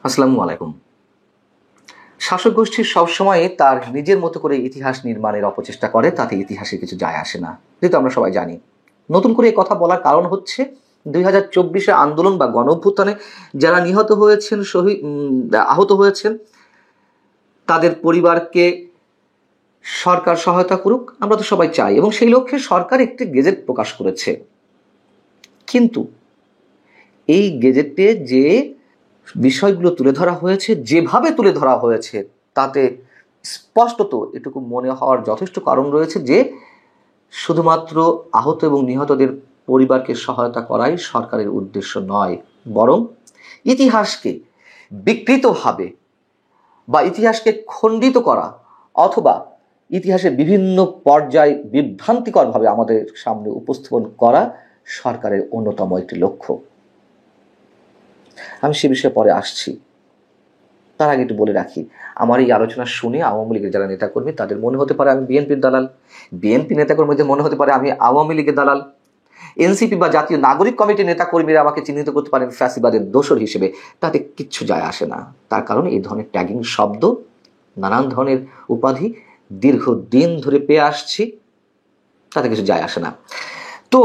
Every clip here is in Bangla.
আসসালামু আলাইকুম। শাসক গোষ্ঠী সবসময় তার নিজের মতো করে ইতিহাস নির্মাণের অপচেষ্টা করে, তাতে ইতিহাসে কিছু যায় আসে না, যেহেতু আমরা সবাই জানি। নতুন করে এই কথা বলার কারণ হচ্ছে 2024 আন্দোলন বা গণ অভ্যুত্থানে যারা নিহত হয়েছেন, আহত হয়েছেন, তাদের পরিবারকে সরকার সহায়তা করুক, আমরা তো সবাই চাই, এবং সেই লক্ষ্যে সরকার একটি গেজেট প্রকাশ করেছে। কিন্তু এই গেজেটে যে বিষয়গুলো তুলে ধরা হয়েছে, যেভাবে তুলে ধরা হয়েছে, তাতে স্পষ্টত এটুকু মনে হওয়ার যথেষ্ট কারণ রয়েছে যে শুধুমাত্র আহত এবং নিহতদের পরিবারকে সহায়তা করাই সরকারের উদ্দেশ্য নয়, বরং ইতিহাসকে বিকৃতভাবে বা ইতিহাসকে খণ্ডিত করা অথবা ইতিহাসের বিভিন্ন পর্যায় বিভ্রান্তিকরভাবে আমাদের সামনে উপস্থাপন করা সরকারের অন্যতম একটি লক্ষ্য। আমি সে বিষয়ে পরে আসছি, তার আগে একটু বলে রাখি, আমার এই আলোচনা শুনে আওয়ামী লীগের যারা নেতাকর্মী তাদের মনে হতে পারে আমি বিএনপির দালাল, বিএনপি নেতাকর্মীদের মনে হতে পারে আমি আওয়ামী লীগের দালাল, এনসিপি বা জাতীয় নাগরিক কমিটির নেতাকর্মীরা আমাকে চিহ্নিত করতে পারেন ফ্যাসিবাদের দোসর হিসেবে। তাতে কিচ্ছু যায় আসে না, তার কারণ এই ধরনের ট্যাগিং শব্দ, নানান ধরনের উপাধি দীর্ঘদিন ধরে পেয়ে আসছি, তাতে কিছু যায় আসে না। তো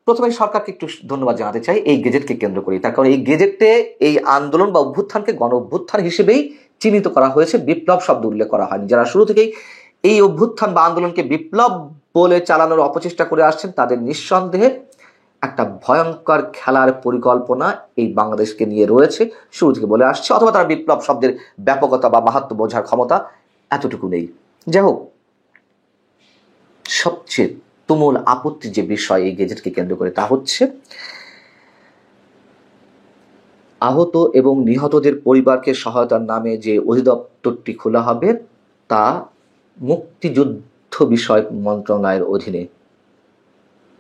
প্রথমে সরকারকে একটু ধন্যবাদ জানাতে চাই এই গেজেটকে কেন্দ্র করি, তার কারণ এই গেজেটে এই আন্দোলন বা অভ্যুত্থানকে গণ অভ্যুত্থান হিসেবেই চিহ্নিত করা হয়েছে, বিপ্লব শব্দ উল্লেখ করা হয়নি। যারা শুরু থেকেই এই অভ্যুত্থান বা আন্দোলনকে বিপ্লব বলে চালানোর অপচেষ্টা করে আসছেন, তাদের নিঃসন্দেহে একটা ভয়ঙ্কর খেলার পরিকল্পনা এই বাংলাদেশকে নিয়ে রয়েছে, শুরু থেকে বলে আসছে, অথবা তারা বিপ্লব শব্দের ব্যাপকতা বা মাহাত্ম্য বোঝার ক্ষমতা এতটুকু নেই। যাই হোক, সবচেয়ে তুমুল আপত্তির যে বিষয় এই গেজেটকে কেন্দ্র করে তা হচ্ছে আহত এবং নিহতদের পরিবারকে সহায়তার নামে যে অধিদপ্তরটি খোলা হবে তা মুক্তিযুদ্ধ বিষয়ক মন্ত্রণালয়ের অধীনে।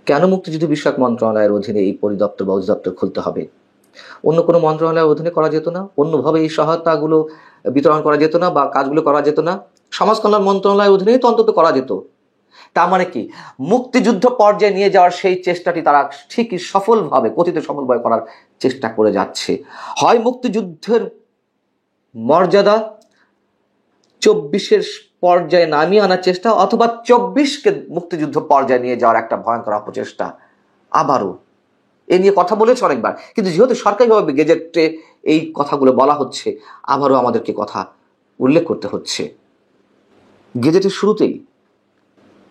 কেন মুক্তিযুদ্ধ বিষয়ক মন্ত্রণালয়ের অধীনে এই পরিদপ্তর বা অধিদপ্তর খুলতে হবে? অন্য কোনো মন্ত্রণালয়ের অধীনে করা যেত না? অন্যভাবে এই সহায়তাগুলো বিতরণ করা যেত না বা কাজগুলো করা যেত না? সমাজ কল্যাণ মন্ত্রণালয়ের অধীনেই তো অন্তত করা যেত। তার মানে কি, মুক্তিযুদ্ধ পর্যায়ে নিয়ে যাওয়ার সেই চেষ্টাটি তারা ঠিকই সফলভাবে, কথিত সফলভাবে করার চেষ্টা করে যাচ্ছে। হয় মুক্তিযুদ্ধের মর্যাদা 24-এর পর্যায়ে নামিয়ে আনার চেষ্টা, অথবা 24-কে মুক্তিযুদ্ধ পর্যায়ে নিয়ে যাওয়ার একটা ভয়ঙ্কর অপচেষ্টা। আবারও এ নিয়ে কথা বলেছে অনেকবার, কিন্তু যেহেতু সরকারিভাবে গেজেটে এই কথাগুলো বলা হচ্ছে, আবারও আমাদেরকে কথা উল্লেখ করতে হচ্ছে। গেজেটের শুরুতেই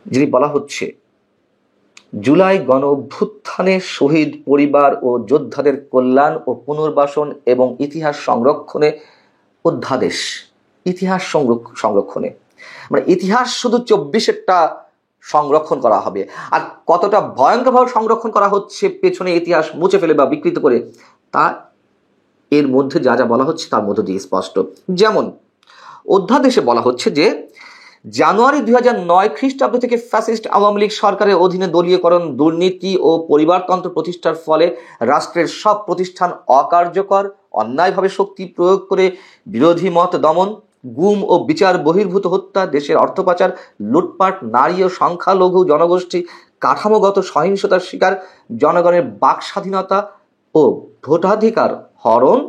যিনি বলা হচ্ছে, জুলাই গণ অভ্যুত্থানে শহীদ পরিবার ও যোদ্ধাদের কল্যাণ ও পুনর্বাসন এবং ইতিহাস সংরক্ষণে অধ্যাদেশ। ইতিহাস সংরক্ষণে মানে ইতিহাস শুধু 24-এরটা সংরক্ষণ করা হবে, আর কতটা ভয়ঙ্করভাবে সংরক্ষণ করা হচ্ছে পেছনে ইতিহাস মুছে ফেলে বা বিকৃত করে, তা এর মধ্যে যা যা বলা হচ্ছে তার মধ্য দিয়ে স্পষ্ট। যেমন অধ্যাদেশে বলা হচ্ছে যে জানুয়ারি 2009 খ্রিস্টাব্দ থেকে ফ্যাসিস্ট আওয়ামী লীগ সরকারের অধীনে দলীয়করণ, দুর্নীতি ও পরিবারতন্ত্র প্রতিষ্ঠার ফলে রাষ্ট্রের সব প্রতিষ্ঠান অকার্যকর, অন্যায়ভাবে শক্তি প্রয়োগ করে বিরোধী মত দমন, গুম ও বিচার বহির্ভূত হত্যা, দেশের অর্থ পাচার, লুটপাট, নারী ও সংখ্যালঘু জনগোষ্ঠী কাঠামোগত সহিংসতার শিকার, জনগণের বাক স্বাধীনতা ও ভোটাধিকার হরণ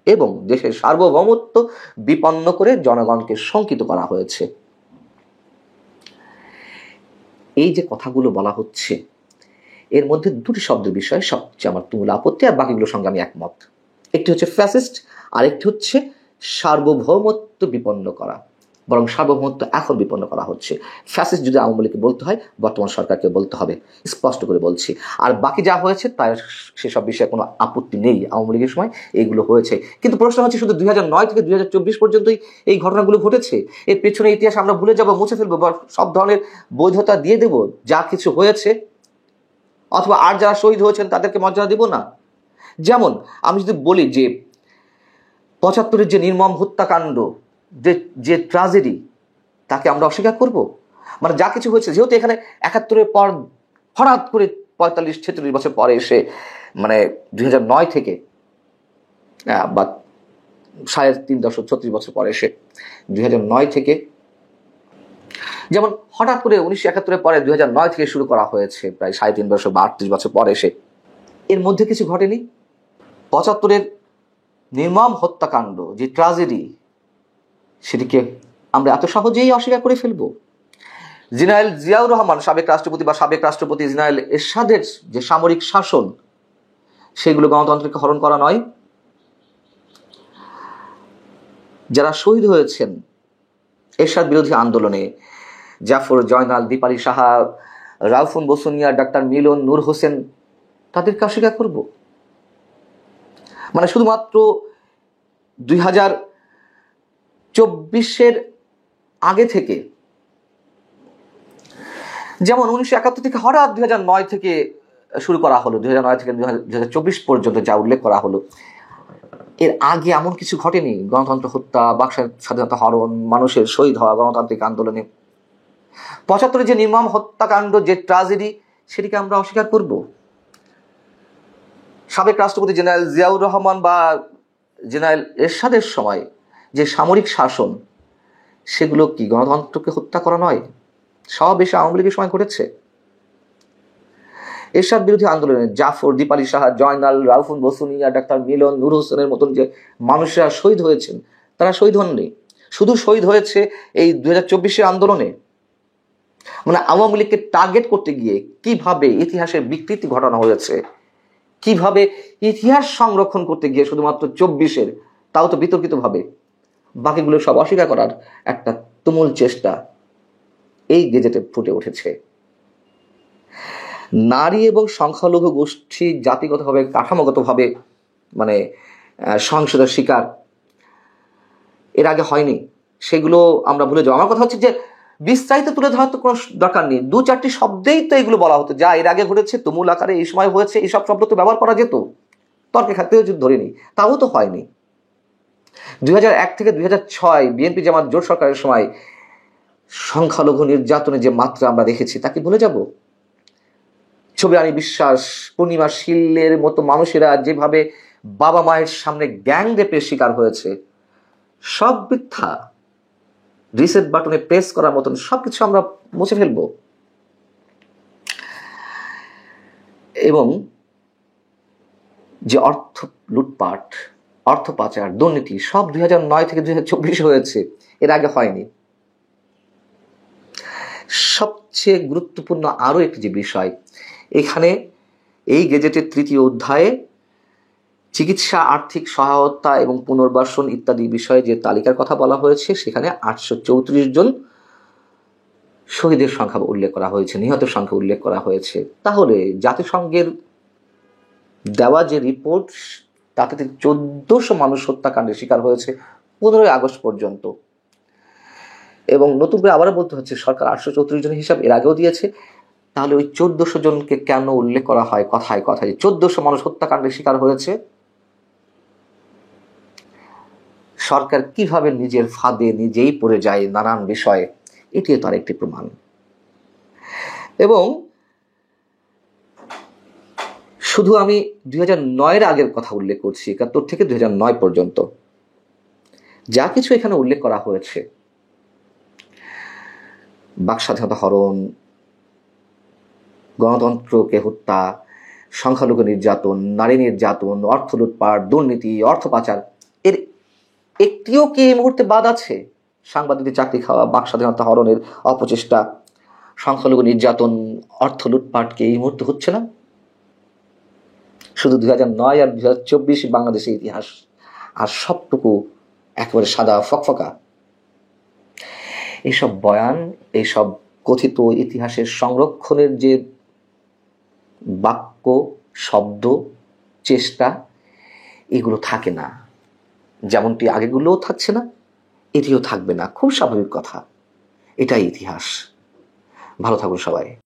এবং দেশের সার্বভৌমত্ব বিপন্ন করে জনগণকে শঙ্কিত করা হয়েছে। এই যে কথাগুলো বলা হচ্ছে, এর মধ্যে দুটি শব্দের বিষয়ে সবচেয়ে আমার তুমুল আপত্তি, আর বাকিগুলোর সঙ্গে আমি একমত। একটি হচ্ছে ফ্যাসিস্ট, আর একটি হচ্ছে সার্বভৌমত্ব বিপন্ন করা। বরং সার্বভৌমত্ব এখন বিপন্ন করা হচ্ছে। ফ্যাসিস্ট যদি আওয়ামী লীগকে বলতে হয়, বর্তমান সরকারকে বলতে হবে, স্পষ্ট করে বলছি। আর বাকি যা হয়েছে তার সেসব বিষয়ে কোনো আপত্তি নেই, আওয়ামী লীগের সময় এইগুলো হয়েছে। কিন্তু প্রশ্ন হচ্ছে, শুধু 2009 থেকে 2024 পর্যন্তই এই ঘটনাগুলো ঘটেছে? এর পেছনে ইতিহাস আমরা ভুলে যাব, মুছে ফেলবো, বা সব ধরনের বৈধতা দিয়ে দেব যা কিছু হয়েছে, অথবা আর যারা শহীদ হয়েছেন তাদেরকে মর্যাদা দেব না? যেমন আমি যদি বলি যে 75-এর যে নির্মম হত্যাকাণ্ড, যে ট্র্যাজেডি, তাকে আমরা অস্বীকার করব? মানে যা কিছু হয়েছে, যেহেতু এখানে 71-এর পর হঠাৎ করে 45-46 বছর পরে এসে, মানে 2009 থেকে বা 36 বছর পরে এসে 2009 থেকে, যেমন হঠাৎ করে 1971-এর পরে 2009 থেকে শুরু করা হয়েছে, প্রায় 3.5 বছর বা 38 বছর পরে এসে এর মধ্যে কিছু ঘটেনি। 75-এর নির্মম হত্যাকাণ্ড, যে ট্র্যাজেডি, সেটিকে আমরা এত সহজেই অস্বীকার করে ফেলবো? জেনারেল জিয়াউর রহমান সাবেক রাষ্ট্রপতি বা সাবেক রাষ্ট্রপতি জেনারেল এরশাদের যে সামরিক শাসন, সেগুলো গণতন্ত্রকে হরণ করা নয়? যারা শহীদ হয়েছেন এরশাদ বিরোধী আন্দোলনে, জাফর, জয়নাল, দীপালি সাহা, রাউফুন বসুনিয়া, ডাক্তার মিলন, নূর হোসেন, তাদেরকে অস্বীকার করব? মানে শুধুমাত্র 2024 আগে থেকে, যেমন 1971 থেকে হঠাৎ 2009 থেকে শুরু করা হলো, 2009 থেকে 2024 পর্যন্ত যা উল্লেখ করা হলো, এর আগে এমন কিছু ঘটেনি। গণতন্ত্র হত্যা, বাক স্বাধীনতা হরণ, মানুষের শহীদ হওয়া গণতান্ত্রিক আন্দোলনে। 75 যে নির্মম হত্যাকাণ্ড, যে ট্র্যাজেডি, সেটিকে আমরা অস্বীকার করব? সাবেক রাষ্ট্রপতি জেনারেল জিয়াউর রহমান বা জেনারেল এরশাদের সময় যে সামরিক শাসন, সেগুলো কি গণতন্ত্রকে হত্যা করা নয়? সব বেশি আওয়ামী লীগের সময় ঘটেছে। এরশাদ বিরোধী আন্দোলনে জাফর, দীপালি সাহা, জয়নাল, রাউফুন বসুনিয়া, ডাক্তার মিলন, নূর হোসেনের মতন যে মানুষরা শহীদ হয়েছেন, তারা শহীদ হননি, শুধু শহীদ হয়েছে এই 2024 আন্দোলনে। মানে আওয়ামী লীগকে টার্গেট করতে গিয়ে কিভাবে ইতিহাসের বিকৃতি ঘটানো হয়েছে, কিভাবে ইতিহাস সংরক্ষণ করতে গিয়ে শুধুমাত্র 24-এর, তাও তো বিতর্কিতভাবে, বাকিগুলো সব অস্বীকার করার একটা তুমুল চেষ্টা এই গেজেটে ফুটে উঠেছে। নারী এবং সংখ্যালঘু গোষ্ঠী জাতিগতভাবে, কাঠামোগতভাবে মানে সহিংসতার শিকার এর আগে হয়নি, সেগুলো আমরা ভুলে যাবো। আমার কথা হচ্ছে যে বিস্তারিত তুলে ধরার তো কোনো দরকার নেই, 2-4টি শব্দেই তো এগুলো বলা হতো, যা এর আগে ঘটেছে, তুমুল আকারে এই সময় হয়েছে, এইসব শব্দ তো ব্যবহার করা যেত, তর্কে খাতেও যদি ধরে নি, তাও তো হয়নি। 2001 থেকে 2006 বিএনপি জামাত জোট সরকারের সময় সংখ্যালঘু নির্যাতনের যে মাত্রা আমরা দেখেছি, তাকে ভুলে যাব? ছবি রানী বিশ্বাস, পূর্ণিমা শীলের মতো মানুষেরা যেভাবে বাবা মায়ের সামনে গ্যাং রেপের শিকার হয়েছে, সব মিথ্যা, রিসেট বাটনে প্রেস করার মতন সবকিছু আমরা মুছে ফেলব। এবং যে অর্থ লুটপাট, অর্থ পাচার, দুর্নীতি, সব 2009 থেকে 2024 হয়েছে, এর আগে হয়নি। সবচেয়ে গুরুত্বপূর্ণ আরো একটি যে বিষয়, এখানে এই গেজেটের 3য় অধ্যায়ে চিকিৎসা, আর্থিক সহায়তা এবং পুনর্বাসন ইত্যাদি বিষয়ে যে তালিকার কথা বলা হয়েছে, সেখানে 834 জন শহীদের সংখ্যা উল্লেখ করা হয়েছে, নিহতের সংখ্যা উল্লেখ করা হয়েছে। তাহলে জাতিসংঘের দেওয়া যে রিপোর্ট, তাতে 1400 মানুষ হত্যাকাণ্ডের শিকার হয়েছে 15 আগস্ট পর্যন্ত। এবং নতুন করে আবারও বলতে হচ্ছে, সরকার 834 জনের হিসাব এর আগেও দিয়েছে, তাহলে ওই 1400 জনকে কেন উল্লেখ করা হয় কথায় কথায়? 1400 মানুষ হত্যাকাণ্ডের শিকার হয়েছে। সরকার কিভাবে নিজের ফাঁদে নিজেই পড়ে যায় নানান বিষয়ে, এটিও তার একটি প্রমাণ। এবং শুধু আমি 2009-এর আগের কথা উল্লেখ করছি, 71 থেকে 2009 পর্যন্ত যা কিছু এখানে উল্লেখ করা হয়েছে, বাক স্বাধীনতা হরণ, গণতন্ত্রকে হত্যা, সংখ্যালঘু নির্যাতন, নারী নির্যাতন, অর্থ লুটপাট, দুর্নীতি, অর্থ পাচার, এর একটিও কি এই মুহূর্তে বাদ আছে? সাংবাদিকদের চাকরি খাওয়া, বাক স্বাধীনতা হরণের অপচেষ্টা, সংখ্যালঘু নির্যাতন, অর্থ লুটপাটকে এই মুহূর্তে হচ্ছে না? শুধু 2009 আর 2024 বাংলাদেশের ইতিহাস, আর সবটুকু একেবারে সাদা ফকফকা। এইসব বয়ান, এইসব কথিত ইতিহাসের সংরক্ষণের যে বাক্য, শব্দ, চেষ্টা, এগুলো থাকে না। যেমনটি আগেগুলোও থাকছে না, এটিও থাকবে না। খুব স্বাভাবিক কথা, এটাই ইতিহাস। ভালো থাকুন সবাই।